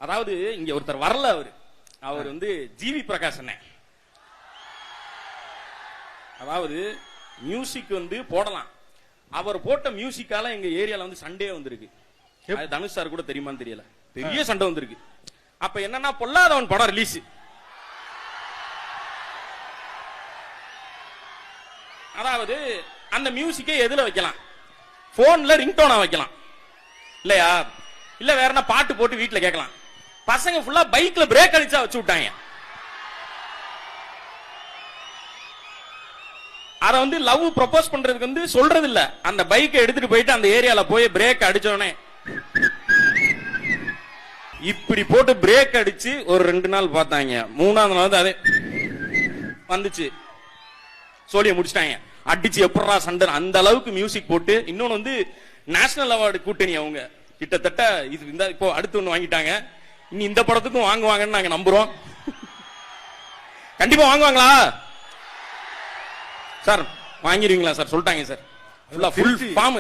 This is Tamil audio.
அதாவது இங்க ஒருத்தர் வரல, அவர் வந்து ஜிவி பிரகாஷ் அண்ணன். அதாவது மியூசிக் வந்து போடலாம், அவர் போட்ட மியூசிக்கால எங்க ஏரியால வந்து சண்டே வந்திருக்கு. தனுஷ் சார் கூட தெரியுமான்னு தெரியல, பெரிய சண்டை வந்திருக்கு. அப்ப என்னன்னா பொல்லாதவன் படம் ரிலீஸ். அதாவது அந்த மியூசிக்கை எதுல வைக்கலாம்? போன்ல ரிங்டோனா வைக்கலாம் இல்லையா? இல்ல வேற என்ன பாட்டு போட்டு வீட்டுல கேட்கலாம். பசங்க ஃபுல்லா பைக்ல பிரேக் அடிச்சா வச்சு விட்டாங்க. அத வந்து லவ் ப்ரப்போஸ் பண்றதுக்கு வந்து சொல்றது இல்ல, அந்த பைக்கை எடுத்துட்டு போயிட்டு அந்த ஏரியால போய் பிரேக் அடிச்சோடனே இப்படி போட்டு பிரேக் அடிச்சு ஒரு 2 நாள் பார்த்தாங்க. 3ஆவது நாள் அதே வந்துச்சு, சோழிய முடிச்சிட்டாங்க. அடிச்சு எப்படா சண்டை, அந்த அளவுக்கு மியூசிக் போட்டு. இன்னொன்னு வந்து நேஷனல் அவார்டு கூட்டணி அவங்க கிட்டத்தட்ட இது இந்த இப்போ அடுத்து ஒண்ணு வாங்கிட்டாங்க. இனி இந்த படத்துக்கும் வாங்குவாங்கன்னு நாங்க நம்புறோம். கண்டிப்பா வாங்குவாங்களா சார்? வாங்கிடுவீங்களா சார்? சொல்லிட்டாங்க சார், ஃபுல் ஃபார்ம்.